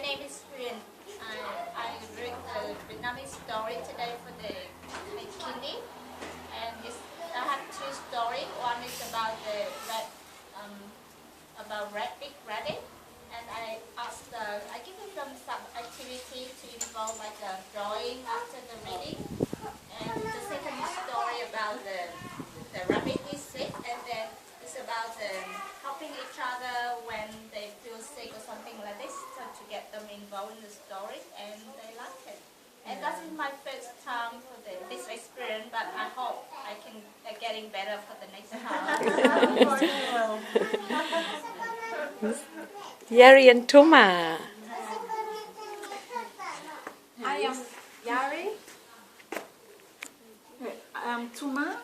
name is Huyền. I read a Vietnamese story today for the kindy, and I have two stories. One is about the big rabbit, and I give them some activity to involve like a drawing after the reading. And the second story about the rabbit is sick, and then it's about helping each other when they feel sick or something like this, so to get them involved in the story, and they like it. And that is my first time for this experience, but I hope I can getting better for the next time. Yari and Tuma. I am Yari. I am Tuma.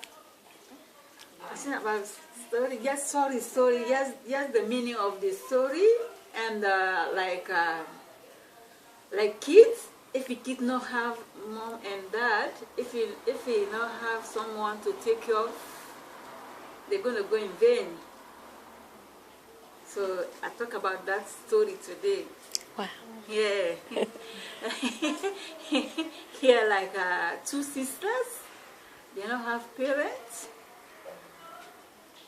It's not about story. Yes, story. Yes, the meaning of the story, and like kids. If the kids not have mom and dad, if you not have someone to take care of, they're gonna go in vain. So I talk about that story today. Wow. Yeah. Here, like two sisters, they don't have parents,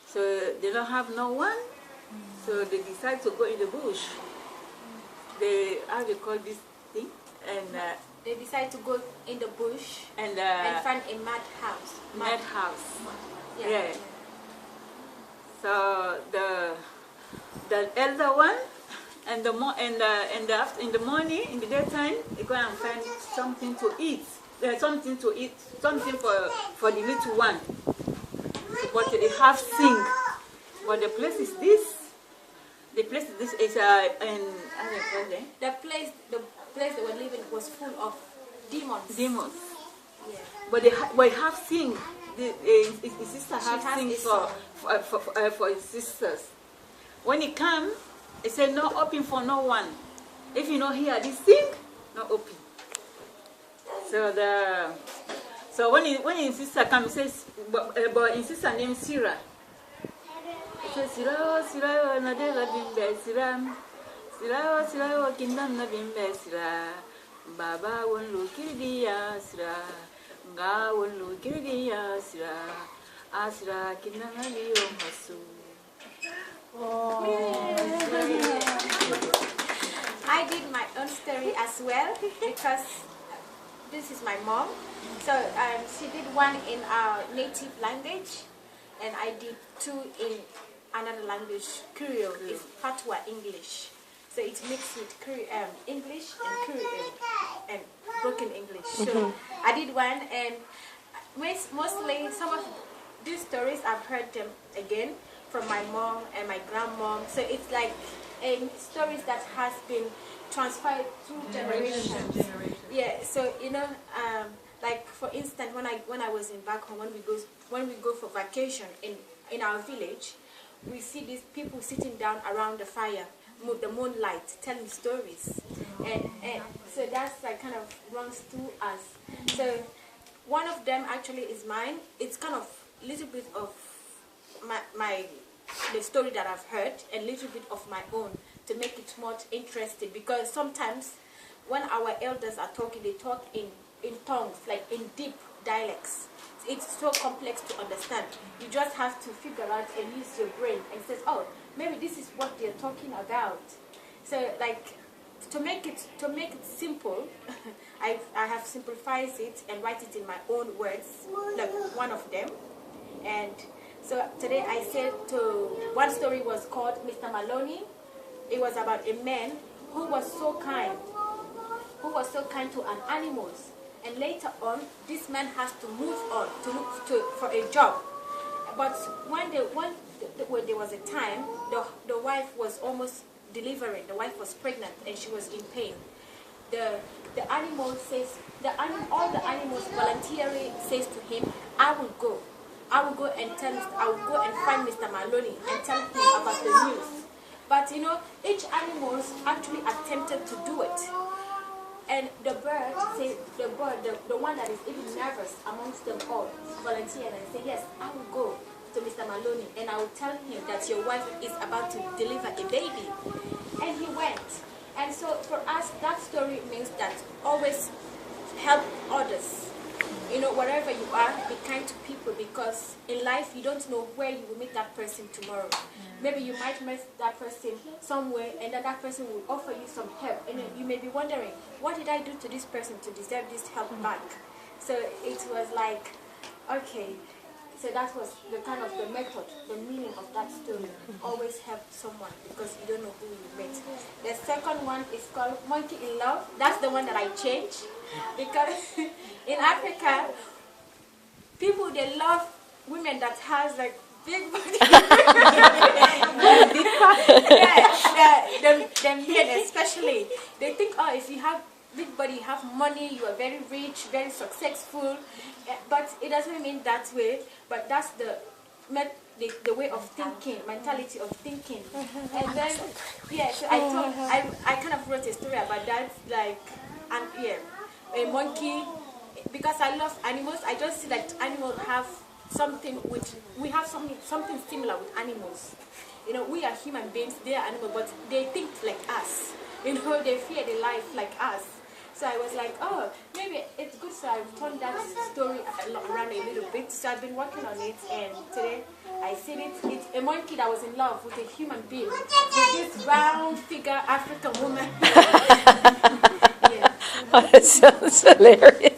so they don't have no one. So they decide to go in the bush. How do you call this thing? And they decide to go in the bush and find a mud house. Mud house. Yeah. So the elder one, and in the morning, in the daytime, they go and find something to eat. Something for the little one. But they have sing. But the place is this. The place is The place they were living was full of demons. Demons. Yeah. But they have sing. His sister have sing for his sisters. When he come, he said no open for no one. If you don't hear this sing, no open. So when his sister comes, he says, but his sister named Sierra. He says, Sierra, na de la bimbe Sierra, kingdom na bimbe Sierra. Baba won lo kirdiya Sierra. Nga won lo kirdiya Sierra. Asira kingdom na liyo masu. I did my own story as well because this is my mom. So she did one in our native language, and I did two in another language, Creole. It's Patois English. So it's mixed with English and Creole and broken English. So I did one, and mostly some of these stories I've heard them again from my mom and my grandmom. So it's like stories that has been transferred through generations. Yeah. So like for instance, when I was in back home, when we go for vacation in our village, we see these people sitting down around the fire, the moonlight, telling stories, and so that's like kind of runs through us. So one of them actually is mine. It's kind of a little bit of the story that I've heard, and a little bit of my own to make it more interesting, because sometimes when our elders are talking, they talk in tongues, like in deep dialects. It's so complex to understand. You just have to figure out and use your brain and say, oh, maybe this is what they're talking about. So like to make it simple, I have simplified it and write it in my own words, like one of them. And so today I said one story was called Mr. Maloney. It was about a man who was so kind to an animals. And later on, this man has to move on to look for a job. But when there was a time, the wife was almost delivering. The wife was pregnant and she was in pain. The animal says, all the animals voluntarily says to him, I will go and find Mr. Maloney and tell him about the news. But each animal actually attempted to do it. And the bird, the one that is even nervous amongst them all, volunteered and said, yes, I will go to Mr. Maloney and I will tell him that your wife is about to deliver a baby. And he went. And so for us, that story means that always help others. You know, wherever you are, be kind to people, because in life you don't know where you will meet that person tomorrow. Maybe you might meet that person somewhere, and then that person will offer you some help, and then you may be wondering, what did I do to this person to deserve this help back? So it was like, okay, so that was the kind of the method, the meaning of that story. Always help someone, because you don't know who you met. The second one is called Monkey in Love. That's the one that I changed, because in Africa, people, they love women that has like big body. Them men especially, they think, oh, if you have big body, you have money, you are very rich, very successful. But it doesn't mean that way. But that's the way of thinking, mentality of thinking. And then, yeah, so I kind of wrote a story about that, like, and yeah, a monkey, because I love animals. I just see that animals have something which we have something similar with animals. You know, we are human beings, they are animals, but they think like us. You know, they fear their life like us. So I was like, oh, maybe it's good. So I've turned that story around a little bit. So I've been working on it, and today I seen it. It's a monkey that was in love with a human being, with this round figure African woman. Yeah. That sounds hilarious.